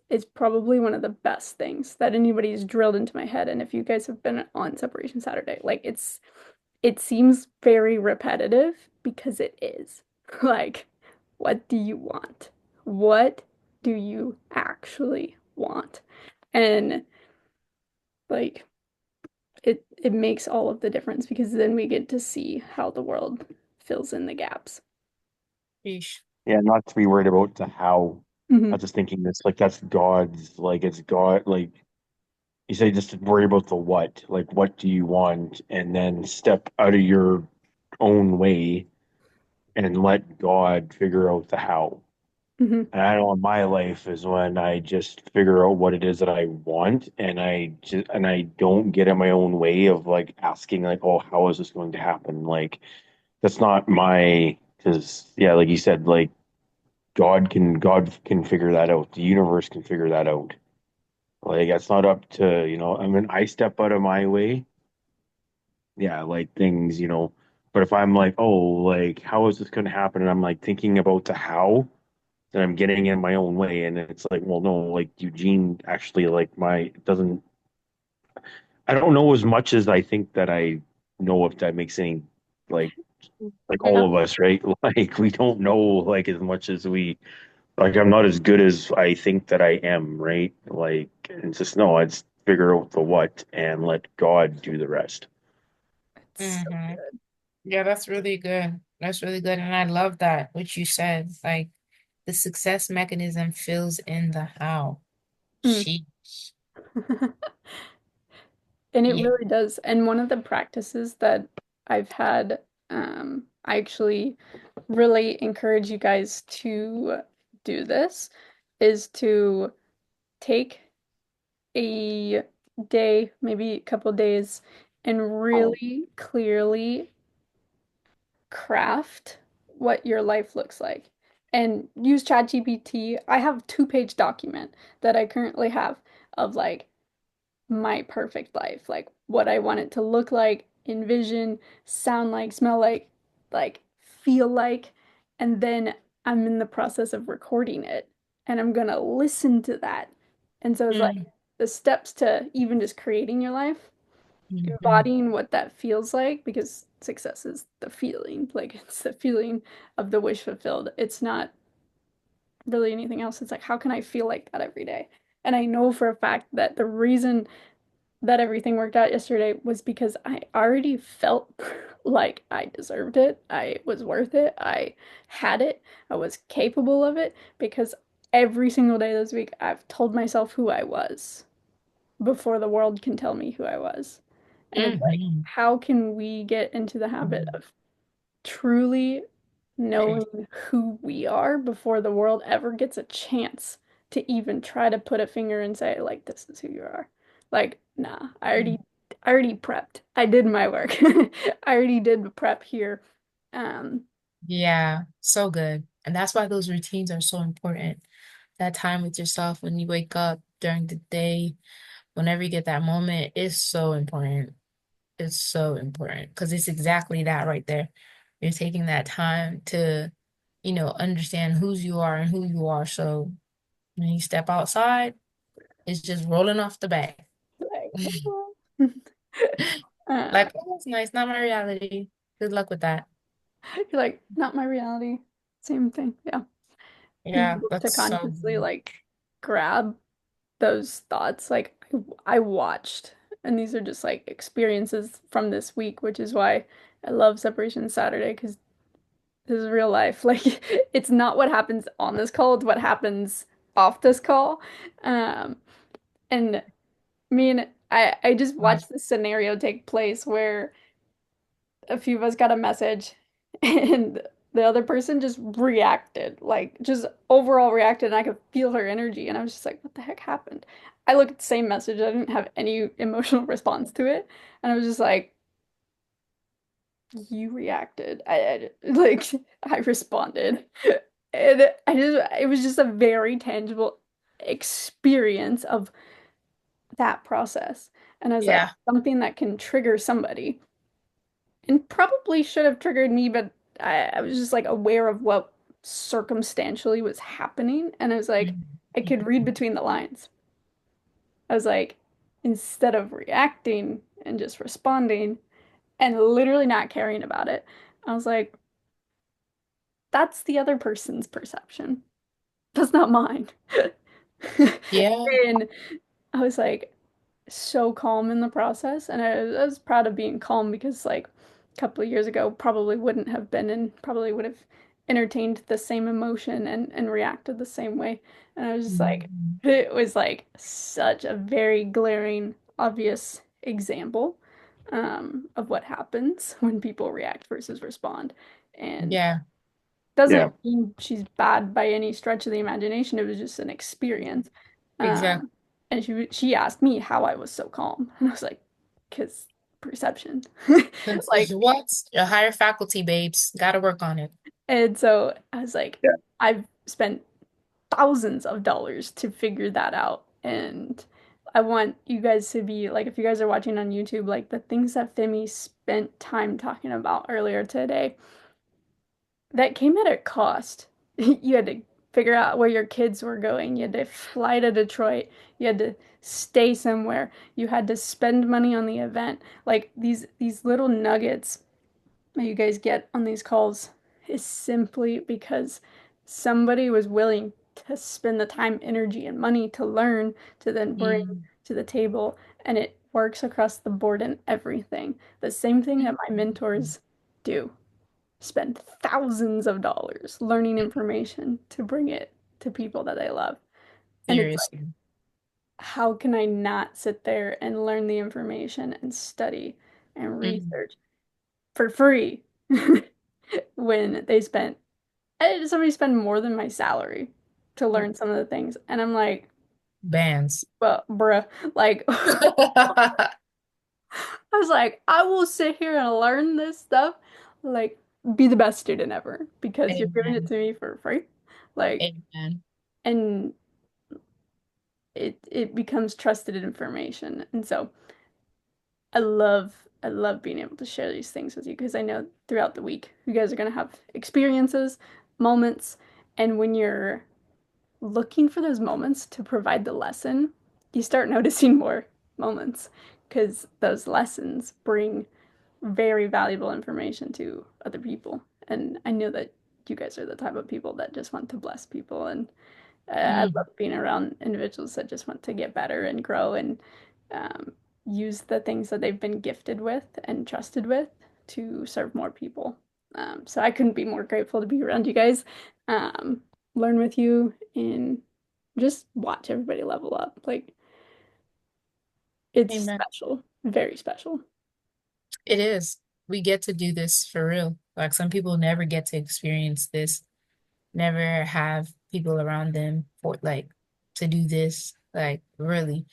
it's probably one of the best things that anybody's drilled into my head. And if you guys have been on Separation Saturday, like it seems very repetitive because it is. Like, what do you want? What do you actually want? And like it makes all of the difference because then we get to see how the world fills in the gaps. sheesh. Yeah, not to be worried about the how. I Hmm. was just thinking this like that's God's like it's God like you say just to worry about the what do you want and then step out of your own way and let God figure out the how. Hmm. And I know in my life is when I just figure out what it is that I want, and I don't get in my own way of like asking like, oh, how is this going to happen? Like that's not my, because yeah, like you said, like God can figure that out. The universe can figure that out. Like it's not up to, I mean, I step out of my way, yeah, like things, but if I'm like, oh, like how is this going to happen? And I'm like thinking about the how, then I'm getting in my own way. And it's like, well, no, like Eugene actually, like doesn't, I don't know as much as I think that I know, if that makes any, like, like Yeah, all of us, right? Like we don't know like as much as like I'm not as good as I think that I am, right? Like it's just no, it's figure out the what and let God do the rest. it's so Hmm. good. Yeah, that's really good. That's really good. And I love that, what you said. Like the success mechanism fills in the how. Mm. She, And it yeah. really does. And one of the practices that I've had, I actually really encourage you guys to do this, is to take a day, maybe a couple days, and really clearly craft what your life looks like. And use ChatGPT. I have a two-page document that I currently have of like my perfect life, like what I want it to look like, envision, sound like, smell like feel like, and then I'm in the process of recording it and I'm gonna listen to that. And so it's like the steps to even just creating your life, Mm-hmm. embodying what that feels like, because success is the feeling, like it's the feeling of the wish fulfilled. It's not really anything else. It's like, how can I feel like that every day? And I know for a fact that the reason that everything worked out yesterday was because I already felt like I deserved it. I was worth it. I had it. I was capable of it because every single day this week I've told myself who I was before the world can tell me who I was. And it's like, Mm-hmm. how can we get into the habit of truly knowing who we are before the world ever gets a chance to even try to put a finger and say, like, this is who you are. Like, nah, I already prepped. I did my work. I already did the prep here. Um, Yeah, so good. And that's why those routines are so important. That time with yourself when you wake up during the day, whenever you get that moment, is so important. It's so important because it's exactly that right there. You're taking that time to, understand whose you are and who you are. So when you step outside, it's just rolling off the back. like, oh. uh, Like, oh, that's nice. Not my reality. Good luck with that. you're like, not my reality. Same thing. Yeah. Being Yeah, able to that's so consciously good. like grab those thoughts. Like I watched, and these are just like experiences from this week, which is why I love Separation Saturday because this is real life. Like it's not what happens on this call, it's what happens off this call. Um, and me and I just watched this scenario take place where a few of us got a message and the other person just reacted, like just overall reacted, and I could feel her energy. And I was just like, what the heck happened? I looked at the same message, I didn't have any emotional response to it. And I was just like, you reacted. Like, I responded. And it was just a very tangible experience of that process. And I was like, Yeah. something that can trigger somebody and probably should have triggered me, but I was just like aware of what circumstantially was happening. And I was like, I could read between the lines. I was like, instead of reacting and just responding and literally not caring about it, I was like, that's the other person's perception. That's not mine. Yeah. And I was like, so calm in the process, and I was proud of being calm because like a couple of years ago probably wouldn't have been and probably would have entertained the same emotion and reacted the same way. And I was just like, Mhm. it was like such a very glaring, obvious example of what happens when people react versus respond. And Yeah. Yeah. Doesn't mean she's bad by any stretch of the imagination. It was just an experience. Exactly. And she asked me how I was so calm, and I was like, "Cause perception." Like, What? A higher faculty, babes. Gotta work on it. and so I was like, Yeah. I've spent thousands of dollars to figure that out, and I want you guys to be like, if you guys are watching on YouTube, like the things that Phemy spent time talking about earlier today, that came at a cost. You had to figure out where your kids were going. You had to fly to Detroit. You had to stay somewhere. You had to spend money on the event. Like these little nuggets that you guys get on these calls is simply because somebody was willing to spend the time, energy, and money to learn to then bring Mm. to the table. And it works across the board in everything. The same thing that my mentors do, spend thousands of dollars learning information to bring it to people that they love. And it's like, Seriously. how can I not sit there and learn the information and study and Mm. research for free when somebody spend more than my salary to learn some of the things. And I'm like, Bands. well, bruh, like I was like, I will sit here and learn this stuff, like be the best student ever because you're giving it Amen. to me for free. Like, Amen. and it becomes trusted information. And so I love being able to share these things with you because I know throughout the week you guys are gonna have experiences, moments, and when you're looking for those moments to provide the lesson, you start noticing more moments because those lessons bring very valuable information to other people. And I know that you guys are the type of people that just want to bless people. And I Mm. love being around individuals that just want to get better and grow and um, use the things that they've been gifted with and trusted with to serve more people. So I couldn't be more grateful to be around you guys, um, learn with you, and just watch everybody level up. Like, it's Amen. special, very special. It is. We get to do this for real. Like some people never get to experience this, never have people around them for like to do this. Like really,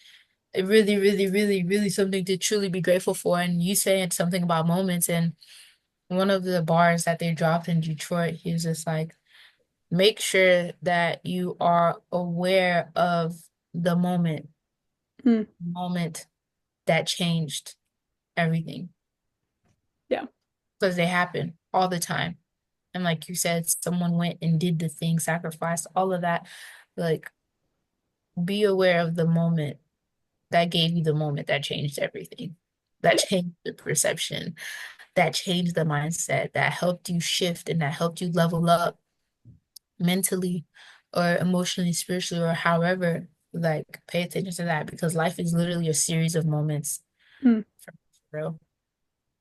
it really, really, really, really something to truly be grateful for. And you saying something about moments and one of the bars that they dropped in Detroit, he was just like, make sure that you are aware of the Mm, moment that changed everything yeah. because they happen all the time. And like you said, someone went and did the thing, sacrificed all of that. Like, be aware of the moment that gave you the moment that changed everything, that Yeah. changed the perception, that changed the mindset, that helped you shift and that helped you level up mentally or emotionally, spiritually, or however. Like, pay attention to that because life is literally a series of moments Mm. for real.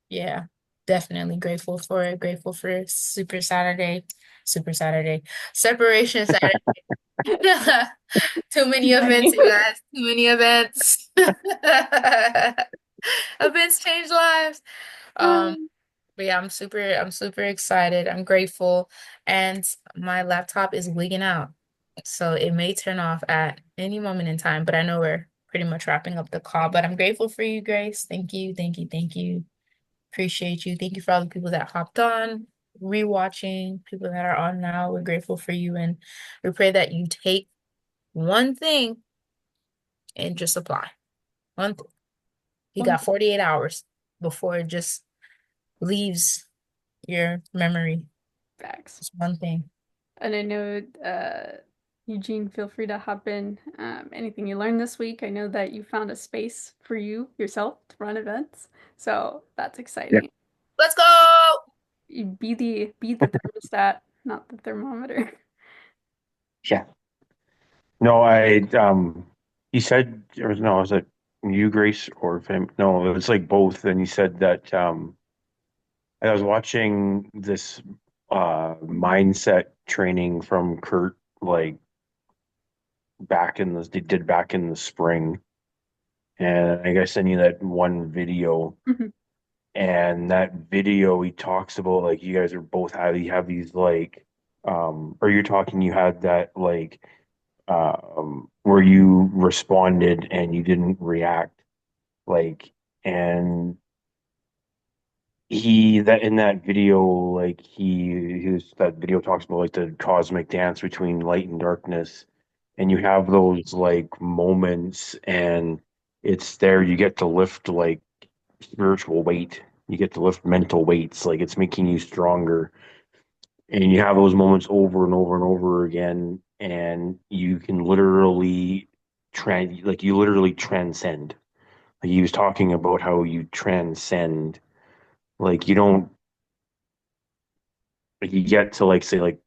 Yeah, definitely grateful for it. Grateful for Super Saturday, Separation Saturday. Too many Too events, many. you guys. Too many events. Events change lives. Um, but yeah, I'm super excited. I'm grateful. And my laptop is wigging out. So it may turn off at any moment in time, but I know we're pretty much wrapping up the call. But I'm grateful for you, Grace. Thank you, thank you, thank you. Appreciate you. Thank you for all the people that hopped on, rewatching, people that are on now. We're grateful for you. And we pray that you take one thing and just apply. One thing. You One got 48 hours before it just leaves your memory. facts. Just one thing. And I know, Eugene, feel free to hop in. Anything you learned this week, I know that you found a space for you yourself to run events. So that's Yeah. exciting. Let's go! You be the thermostat, not the thermometer. Yeah. No, he said, or no, was it you, Grace, or him? No, it was like both. And he said that I was watching this mindset training from Kurt, like they did back in the spring. And I guess I sent you that one video. Mhm. And that video he talks about like you guys are both have these like Are you talking you had that like where you responded and you didn't react like and he that in that video like he was that video talks about like the cosmic dance between light and darkness and you have those like moments and it's there you get to lift like spiritual weight, you get to lift mental weights, like it's making you stronger and you have those moments over and over and over again and you can literally you literally transcend. Like he was talking about how you transcend, like you don't like you get to like say like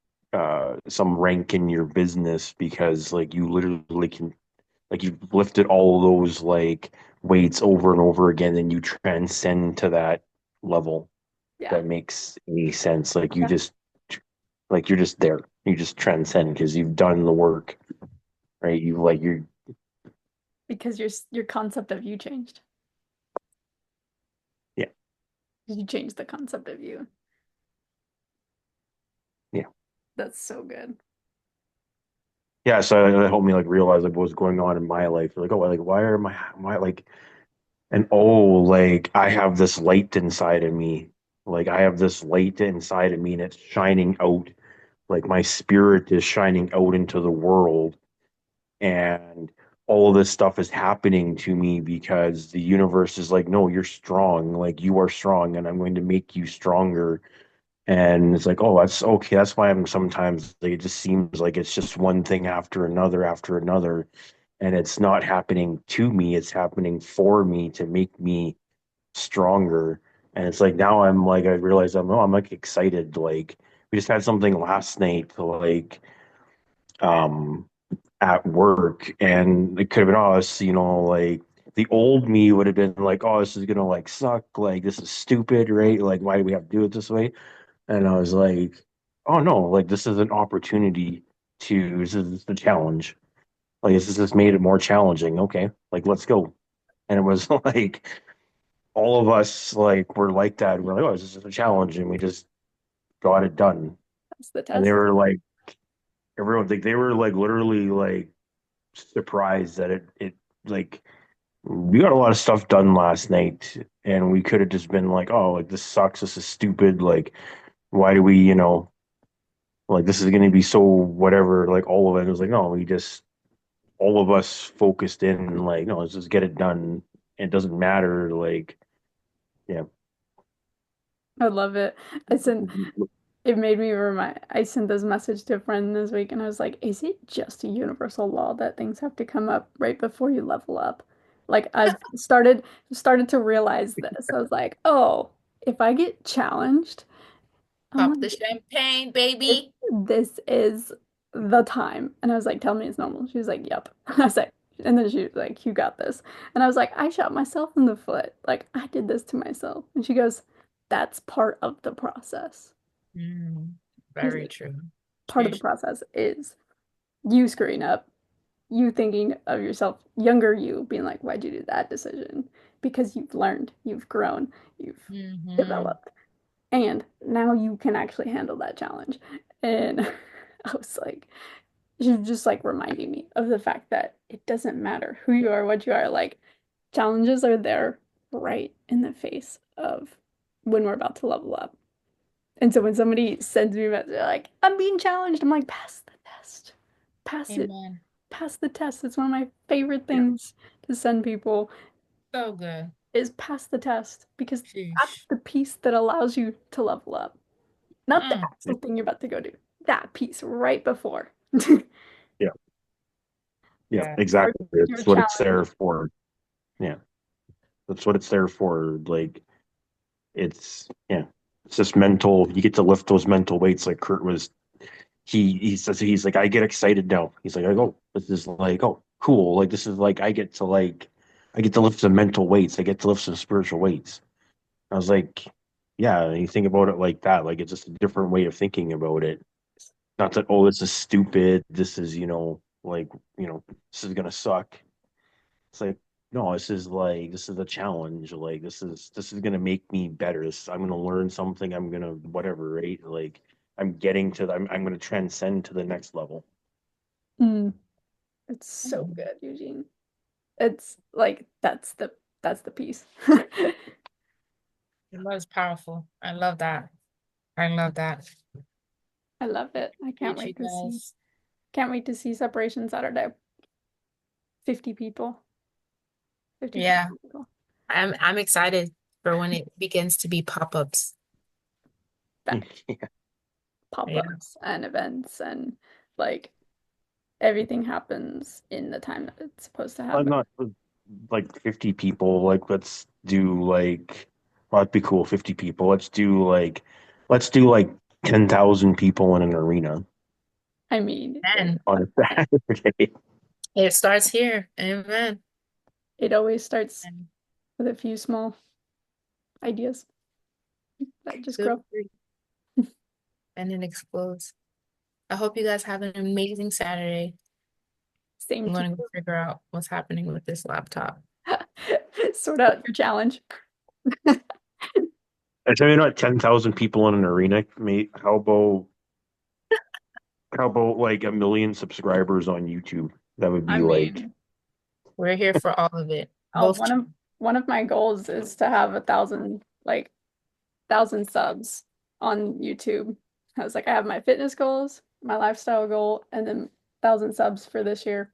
some rank in your business because like you literally can like you've lifted all those like weights over and over again and you transcend to that level. Yeah. That makes any sense. Like you Yeah. just like you're just there. You just transcend because you've done the work, right? You like you're Because your concept of you changed. yeah, You changed the concept of you. yeah. That's so good. Yeah, so that helped me like realize like what was going on in my life. Like, oh, like why are my like and oh, like I have this light inside of me. Like I have this light inside of me and it's shining out. Like my spirit is shining out into the world. And all of this stuff is happening to me because the universe is like, no, you're strong. Like you are strong and I'm going to make you stronger. And it's like, oh, that's okay. That's why I'm sometimes like, it just seems like it's just one thing after another. And it's not happening to me, it's happening for me to make me stronger. And it's like now I'm like I realize I'm like excited. Like we just had something last night like um at work and it could have been us, like the old me would have been like, oh, this is gonna like suck, like this is stupid, right? Like why do we have to do it this way? And I was like, oh no, like this is an opportunity this is the challenge. Like this has just made it more challenging. Okay, like let's go. And it was like all of us like were like that. We're like, oh, this is a challenge, and we just got it done. That's the And they test. were like, everyone, like they were like literally like surprised that it like we got a lot of stuff done last night, and we could have just been like, oh, like this sucks, this is stupid, like why do we, like this is going to be so whatever, like all of it. It was like, no, we just all of us focused in, like, no, let's just get it done. It doesn't matter, like, yeah. I love it. I sent it made me remind I sent this message to a friend this week and I was like, is it just a universal law that things have to come up right before you level up? Like I've started to realize this. I was like, oh, if I get challenged, I'm Pop the like, champagne, if baby. this is the time. And I was like, tell me it's normal. She was like, yep. I was like, and then she was like, you got this. And I was like, I shot myself in the foot. Like, I did this to myself. And she goes, that's part of the process. Mm, I was very like, true. part of the process is you screwing up, you thinking of yourself, younger you, being like, why'd you do that decision? Because you've learned, you've grown, you've Mm-hmm. developed. And now you can actually handle that challenge. And I was like, you're just like reminding me of the fact that it doesn't matter who you are, what you are. Like, challenges are there right in the face of when we're about to level up. And so when somebody sends me a message like, I'm being challenged, I'm like, pass the test. Pass it. Amen. Pass the test. It's one of my favorite Yeah. things to send people So good. is pass the test because that's Sheesh. the piece that allows you to level up. Not the Mm, actual thing you're about to go do. That piece right before. Yeah. Yeah, yeah. Your exactly. your It's what it's challenge. there for. Yeah. That's what it's there for. Like yeah. It's just mental. You get to lift those mental weights like Kurt was he says he's like, I get excited now. He's like, oh, this is like, oh, cool. Like this is like I get to lift some mental weights. I get to lift some spiritual weights. I was like, yeah, and you think about it like that, like it's just a different way of thinking about it. Not that, oh, this is stupid. This is, like, this is gonna suck. It's like, no, this is a challenge. Like this is gonna make me better. I'm gonna learn something. I'm gonna whatever, right? Like I'm getting to the, I'm going to transcend to the next level. Mm, it's so good, Eugene. It's like that's the piece. It was powerful. I love that. I love that. I love it. I Appreciate you guys. can't wait to see Separation Saturday. 50 people. 50 Yeah, people. I'm excited for when it begins to be pop-ups. That Yeah. pop-ups and events and like everything happens in the time that it's supposed to I'm happen. not like 50 people. Like, let's do like, well, that'd be cool. 50 people. Let's do like 10,000 people in an arena I mean, And on a Saturday. it starts here. Amen. it always starts And with a few small ideas that just so grow. and it explodes. I hope you guys have an amazing Saturday. Same I'm to gonna go figure out what's happening with this laptop. sort out your challenge. I tell you not 10,000 people in an arena, mate. How about like a million subscribers on YouTube? That would I be like, mean, We're here for all of it. oh, Both. one of my goals is to have 1,000 subs on YouTube. I was like, I have my fitness goals, my lifestyle goal, and then 1,000 subs for this year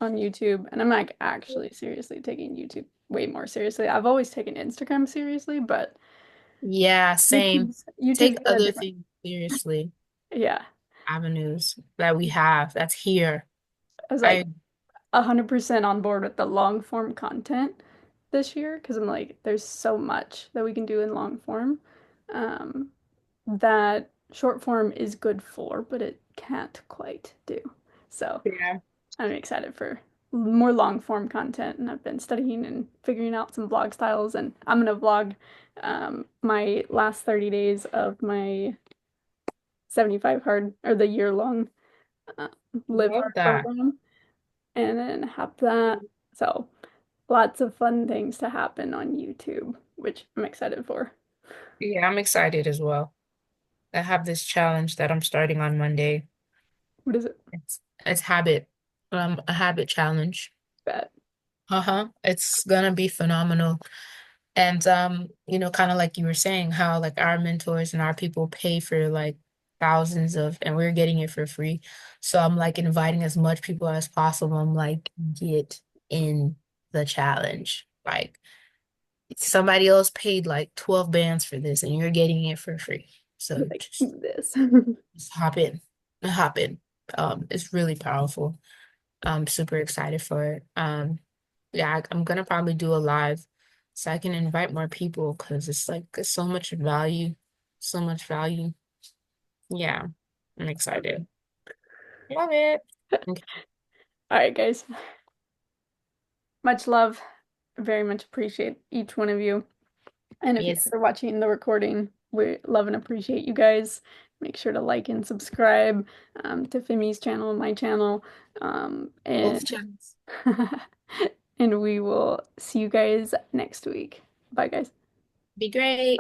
on YouTube. And I'm like actually seriously taking YouTube way more seriously. I've always taken Instagram seriously, but Yeah, same. YouTube's Take got a other different. things seriously. Yeah. Avenues that we have. That's here. I was like I 100% on board with the long form content this year because I'm like, there's so much that we can do in long form um, that short form is good for, but it can't quite do. So Yeah. I'm excited for more long form content, and I've been studying and figuring out some vlog styles, and I'm gonna vlog my last 30 days of my 75 hard or the year long uh, live Love hard that. program, and then have that. So lots of fun things to happen on YouTube, which I'm excited for. Yeah, I'm excited as well. I have this challenge that I'm starting on Monday. What is it? It's a habit challenge. Bet. Uh-huh. It's gonna be phenomenal. And kind of like you were saying, how like our mentors and our people pay for like thousands of, and we're getting it for free. So I'm like inviting as much people as possible. I'm like, get in the challenge. Like somebody else paid like 12 bands for this and you're getting it for free. So Like just, this. just hop in. Hop in. It's really powerful. I'm super excited for it. Yeah, I'm gonna probably do a live so I can invite more people because it's like it's so much value, so much value. Yeah, I'm excited. Love it. Okay. All right, guys. Much love. Very much appreciate each one of you. And if you guys Yes, are watching the recording, we love and appreciate you guys. Make sure to like and subscribe to Phemy's channel and my channel. both And channels. and we will see you guys next week. Bye, guys. Be great.